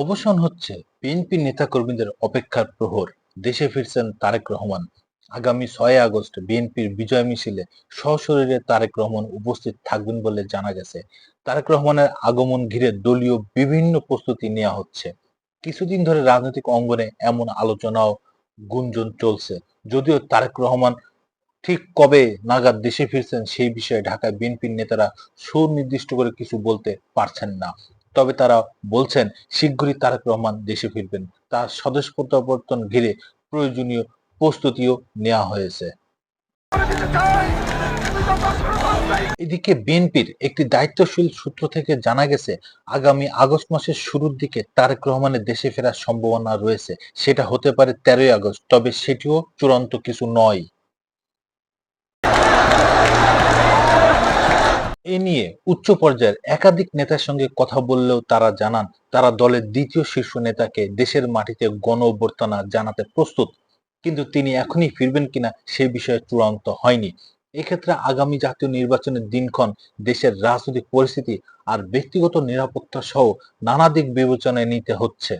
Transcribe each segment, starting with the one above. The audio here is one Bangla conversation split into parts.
অবসান হচ্ছে বিএনপি নেতাকর্মীদের অপেক্ষার প্রহর। দেশে ফিরছেন তারেক রহমান। আগামী 6 আগস্ট বিএনপির বিজয় মিছিলে সশরীরে তারেক রহমান উপস্থিত থাকবেন বলে জানা গেছে। তারেক রহমানের আগমন ঘিরে দলীয় বিভিন্ন প্রস্তুতি নেওয়া হচ্ছে। কিছুদিন ধরে রাজনৈতিক অঙ্গনে এমন আলোচনা ও গুঞ্জন চলছে। যদিও তারেক রহমান ঠিক কবে নাগাদ দেশে ফিরছেন সেই বিষয়ে ঢাকায় বিএনপির নেতারা সুনির্দিষ্ট করে কিছু বলতে পারছেন না। তবে তারা বলছেন শিগগিরই তারেক রহমান দেশে ফিরবেন। তার স্বদেশ প্রত্যাবর্তন ঘিরে প্রয়োজনীয় প্রস্তুতিও নেওয়া হয়েছে। এদিকে বিএনপির একটি দায়িত্বশীল সূত্র থেকে জানা গেছে আগামী আগস্ট মাসের শুরুর দিকে তারেক রহমানের দেশে ফেরার সম্ভাবনা রয়েছে। সেটা হতে পারে 13ই আগস্ট, তবে সেটিও চূড়ান্ত কিছু নয়। এ নিয়ে উচ্চ পর্যায়ের একাধিক নেতার সঙ্গে কথা বললেও তারা জানান তারা দলের দ্বিতীয় শীর্ষ নেতাকে দেশের মাটিতে গণ অভ্যর্থনা জানাতে প্রস্তুত, কিন্তু তিনি এখনই ফিরবেন কিনা সে বিষয়ে চূড়ান্ত হয়নি। এক্ষেত্রে আগামী জাতীয় নির্বাচনের দিনক্ষণ, দেশের রাজনৈতিক পরিস্থিতি আর ব্যক্তিগত নিরাপত্তা সহ নানা দিক বিবেচনায় নিতে হচ্ছে।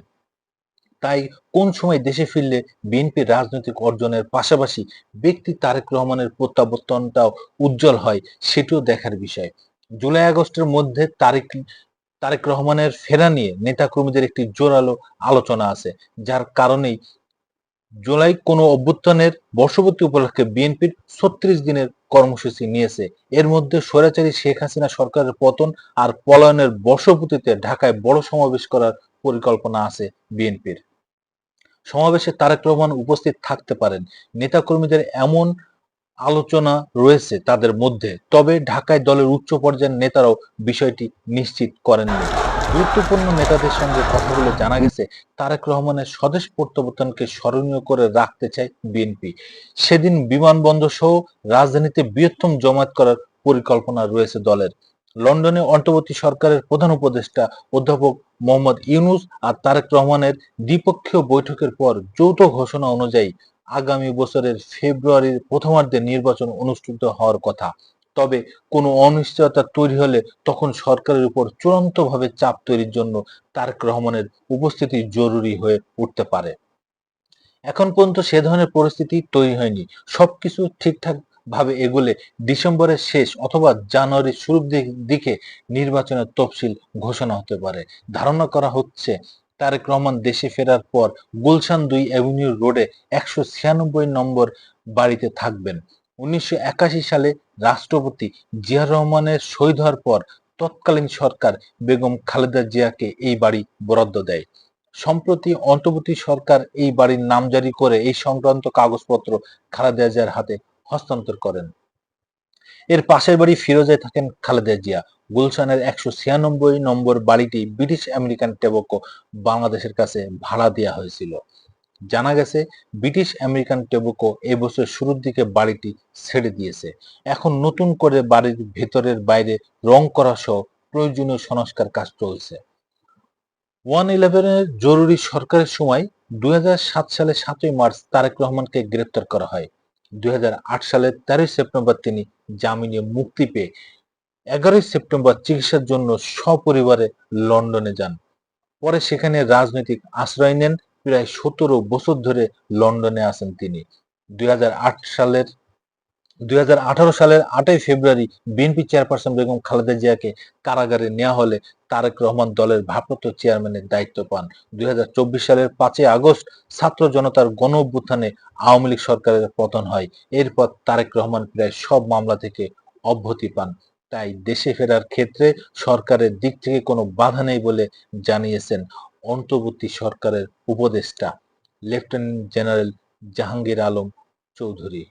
তাই কোন সময় দেশে ফিরলে বিএনপির রাজনৈতিক অর্জনের পাশাপাশি ব্যক্তি তারেক রহমানের প্রত্যাবর্তনটাও উজ্জ্বল হয় সেটিও দেখার বিষয়। জুলাই আগস্টের মধ্যে তারেক রহমানের ফেরা নিয়ে নেতাকর্মীদের একটি জোরালো আলোচনা আছে, যার কারণেই জুলাই কোনো অভ্যুত্থানের বর্ষপূর্তি উপলক্ষে বিএনপির ৩৬ দিনের কর্মসূচি নিয়েছে। এর মধ্যে স্বৈরাচারী শেখ হাসিনা সরকারের পতন আর পলায়নের বর্ষপূর্তিতে ঢাকায় বড় সমাবেশ করার পরিকল্পনা আছে বিএনপির। সমাবেশে তারেক রহমান উপস্থিত থাকতে পারেন, নেতাকর্মীদের এমন আলোচনা রয়েছে তাদের মধ্যে। তবে ঢাকায় দলের উচ্চ পর্যায়ের নেতারাও বিষয়টি নিশ্চিত করেননি। গুরুত্বপূর্ণ নেতাদের সঙ্গে কথা বলে জানা গেছে তারেক রহমানের স্বদেশ প্রত্যাবর্তনকে স্মরণীয় করে রাখতে চায় বিএনপি। সেদিন বিমানবন্দর সহ রাজধানীতে বৃহত্তম জমায়েত করার পরিকল্পনা রয়েছে দলের। লন্ডনে অন্তর্বর্তী সরকারের প্রধান উপদেষ্টা অধ্যাপক মোহাম্মদ ইউনূস আর তারেক রহমানের দ্বিপক্ষীয় বৈঠকের পর যৌথ ঘোষণা অনুযায়ী আগামী বছরের ফেব্রুয়ারির প্রথমার্ধে নির্বাচন অনুষ্ঠিত হওয়ার কথা। তবে কোনো অনিশ্চয়তা তৈরি হলে তখন সরকারের উপর চূড়ান্তভাবে চাপ তৈরির জন্য তারেক রহমানের উপস্থিতি জরুরি হয়ে উঠতে পারে। এখন পর্যন্ত সে ধরনের পরিস্থিতি তৈরি হয়নি। সবকিছু ঠিকঠাক ভাবে এগোলে ডিসেম্বরের শেষ অথবা জানুয়ারির শুরুর দিকে নির্বাচনের তফসিল ঘোষণা হতে পারে। ধারণা করা হচ্ছে তারেক রহমান দেশে ফেরার পর গুলশান ২ এভিনিউ রোডে ১৯৬ নম্বর বাড়িতে থাকবেন। ১৯৮১ সালে রাষ্ট্রপতি জিয়াউর রহমানের শহীদ হওয়ার পর তৎকালীন সরকার বেগম খালেদা জিয়াকে এই বাড়ি বরাদ্দ দেয়। সম্প্রতি অন্তর্বর্তী সরকার এই বাড়ির নামজারি করে এই সংক্রান্ত কাগজপত্র খালেদা জিয়ার হাতে হস্তান্তর করেন। এর পাশের বাড়ি ফিরোজায় থাকেন খালেদা জিয়া। গুলশানের ১৯৬ নম্বর বাড়িটি ব্রিটিশ আমেরিকান টোব্যাকো বাংলাদেশের কাছে ভাড়া দেওয়া হয়েছিল। জানা গেছে ব্রিটিশ আমেরিকান টোব্যাকো এই বছরের শুরুর দিকে বাড়িটি ছেড়ে দিয়েছে। এখন নতুন করে বাড়ির ভেতরের বাইরে রং করা সহ প্রয়োজনীয় সংস্কার কাজ চলছে। 111 এর জরুরি সরকারের সময় ২০০৭ সালের ৭ই মার্চ তারেক রহমানকে গ্রেপ্তার করা হয়। ২০০৮ সালের ১৩ সেপ্টেম্বর তিনি জামিনে মুক্তি পেয়ে ১১ সেপ্টেম্বর চিকিৎসার জন্য সপরিবারে লন্ডনে যান। পরে সেখানে রাজনৈতিক আশ্রয় নেন। প্রায় ১৭ বছর ধরে লন্ডনে আছেন তিনি। ২০০৮ সালের ২০১৮ সালের ৮ই ফেব্রুয়ারি বিএনপি চেয়ারপারসন বেগম খালেদা জিয়াকে কারাগারে নেওয়া হলে তারেক রহমান দলের ভারপ্রাপ্ত চেয়ারম্যানের দায়িত্ব পান। ২০২৪ সালের ৫ই আগস্ট ছাত্র জনতার গণ অভ্যুত্থানে আওয়ামী লীগ সরকারের পতন হয়। এরপর তারেক রহমান প্রায় সব মামলা থেকে অব্যাহতি পান। তাই দেশে ফেরার ক্ষেত্রে সরকারের দিক থেকে কোনো বাধা নেই বলে জানিয়েছেন অন্তর্বর্তী সরকারের উপদেষ্টা লেফটেন্যান্ট জেনারেল জাহাঙ্গীর আলম চৌধুরী।